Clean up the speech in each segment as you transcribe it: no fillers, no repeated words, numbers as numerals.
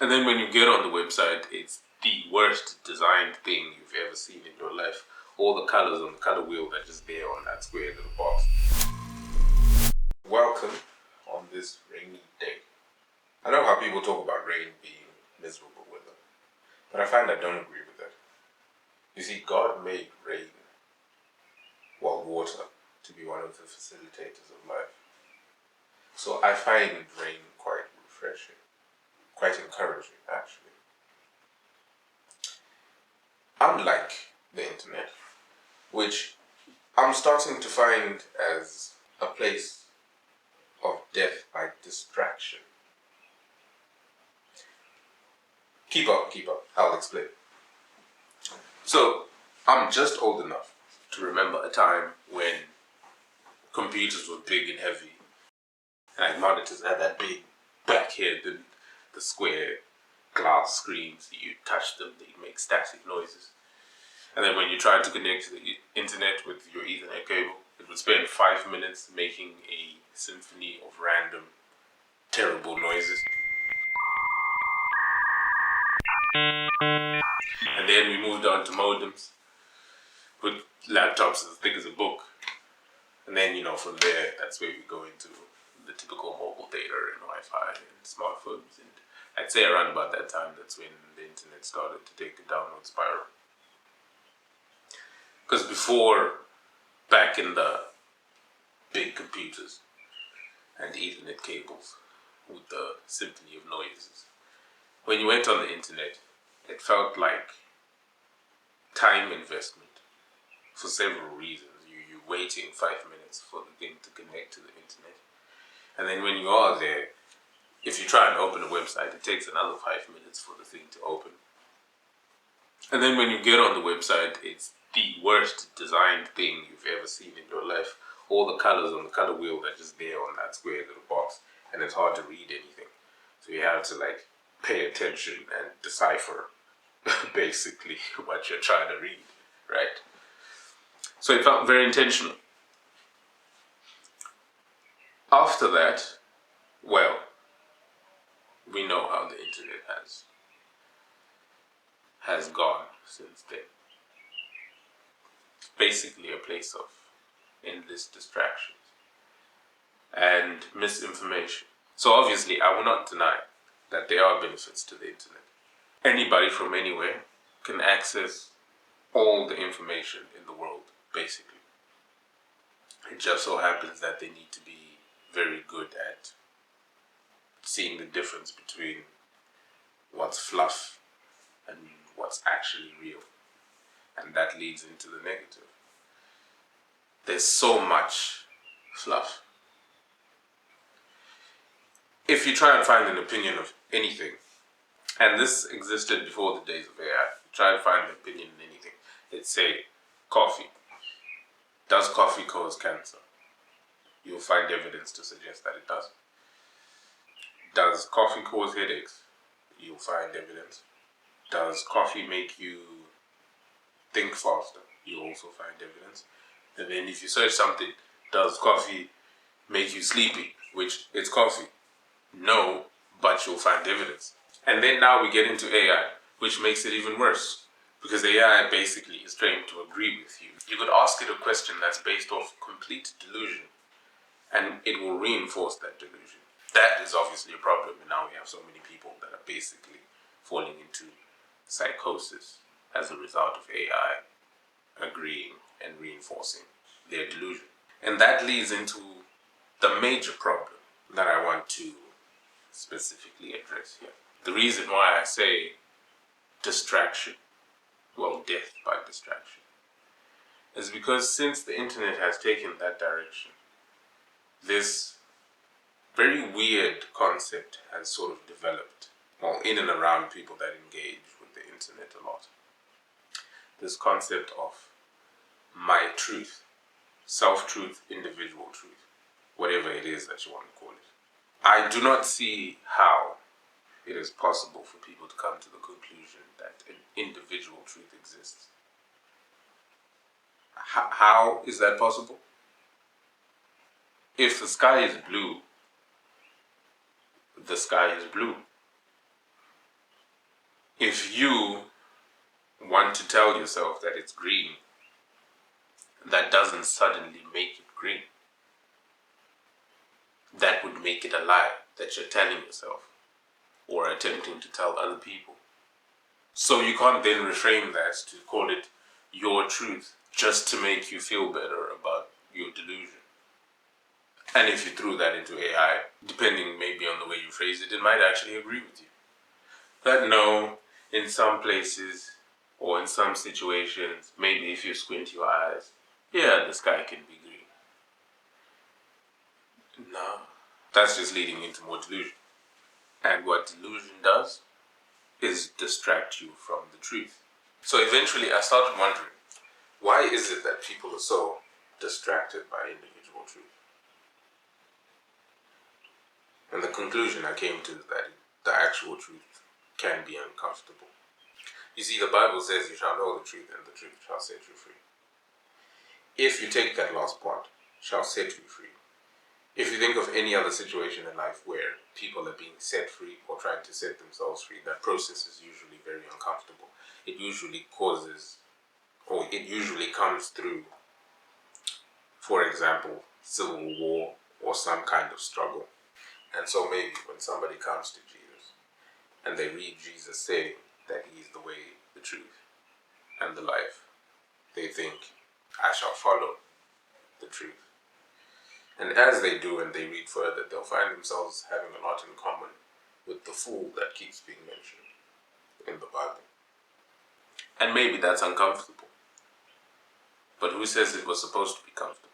And then when you get on the website, it's the worst designed thing you've ever seen in your life. All the colors on the color wheel are just there on that square little box. Welcome on this rainy day. I know how people talk about rain being miserable weather, but I find I don't agree with that. You see, God made rain, well, water, to be one of the facilitators of life. So I find rain quite refreshing, quite encouraging, actually. Unlike the internet, which I'm starting to find as a place of death by distraction. Keep up, I'll explain. So, I'm just old enough to remember a time when computers were big and heavy, and monitors had that big back head and the square glass screens. You touch them, they make static noises. And then when you tried to connect to the internet with your Ethernet cable, it would spend 5 minutes making a symphony of random, terrible noises. And then we moved on to modems with laptops as thick as a book. And then, from there, that's where we go into the typical mobile data and Wi-Fi and smartphones. And I'd say around about that time, that's when the internet started to take a downward spiral. Because before, back in the big computers and Ethernet cables with the symphony of noises, when you went on the internet, it felt like time investment for several reasons. You're waiting 5 minutes for the thing to connect to the internet. And then when you are there, if you try and open a website, it takes another 5 minutes for the thing to open. And then when you get on the website, it's the worst designed thing you've ever seen in your life. All the colors on the color wheel are just there on that square little box, and it's hard to read anything. So you have to pay attention and decipher basically what you're trying to read, right? So it felt very intentional. After that, well, we know how the internet has gone since then. It's basically a place of endless distractions and misinformation. So obviously, I will not deny that there are benefits to the internet. Anybody from anywhere can access all the information in the world, basically. It just so happens that they need to be very good at seeing the difference between what's fluff and what's actually real. And that leads into the negative. There's so much fluff. If you try and find an opinion of anything, and this existed before the days of AI, try and find an opinion in anything. Let's say coffee. Does coffee cause cancer? You'll find evidence to suggest that it does. Does coffee cause headaches? You'll find evidence. Does coffee make you think faster? You'll also find evidence. And then if you search something, does coffee make you sleepy? Which, it's coffee. No, but you'll find evidence. And then now we get into AI, which makes it even worse. Because AI basically is trained to agree with you. You could ask it a question that's based off complete delusion, and it will reinforce that delusion. That is obviously a problem, and now we have so many people that are basically falling into psychosis as a result of AI agreeing and reinforcing their delusion. And that leads into the major problem that I want to specifically address here. The reason why I say distraction, well, death by distraction, is because since the internet has taken that direction, this very weird concept has sort of developed, well, in and around people that engage with the internet a lot. This concept of my truth, self-truth, individual truth, whatever it is that you want to call it. I do not see how it is possible for people to come to the conclusion that an individual truth exists. How is that possible? If the sky is blue, the sky is blue. If you want to tell yourself that it's green, that doesn't suddenly make it green. That would make it a lie that you're telling yourself or attempting to tell other people. So you can't then reframe that to call it your truth just to make you feel better about your delusion. And if you threw that into AI, depending maybe on the way you phrase it, it might actually agree with you. That no, in some places or in some situations, maybe if you squint your eyes, yeah, the sky can be green. No, that's just leading into more delusion. And what delusion does is distract you from the truth. So eventually I started wondering, why is it that people are so distracted by individual truth? And the conclusion I came to is that the actual truth can be uncomfortable. You see, the Bible says you shall know the truth and the truth shall set you free. If you take that last part, shall set you free. If you think of any other situation in life where people are being set free or trying to set themselves free, that process is usually very uncomfortable. It usually causes, or it usually comes through, for example, civil war or some kind of struggle. And so maybe when somebody comes to Jesus and they read Jesus saying that he is the way, the truth, and the life, they think, I shall follow the truth. And as they do and they read further, they'll find themselves having a lot in common with the fool that keeps being mentioned in the Bible. And maybe that's uncomfortable. But who says it was supposed to be comfortable?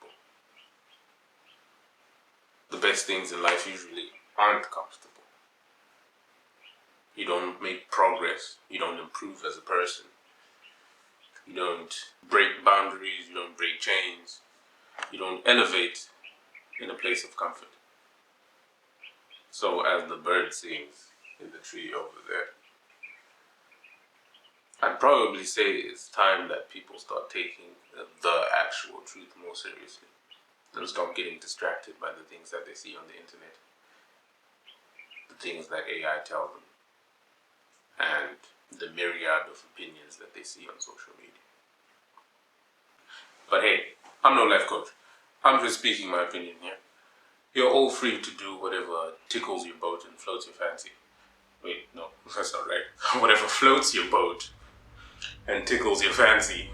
The best things in life usually aren't comfortable. You don't make progress. You don't improve as a person. You don't break boundaries. You don't break chains. You don't elevate in a place of comfort. So as the bird sings in the tree over there, I'd probably say it's time that people start taking the actual truth more seriously. And stop getting distracted by the things that they see on the internet, the things that AI tell them, and the myriad of opinions that they see on social media. But hey, I'm no life coach. I'm just speaking my opinion here. You're all free to do whatever tickles your boat and floats your fancy. Wait, no, that's not right. Whatever floats your boat and tickles your fancy.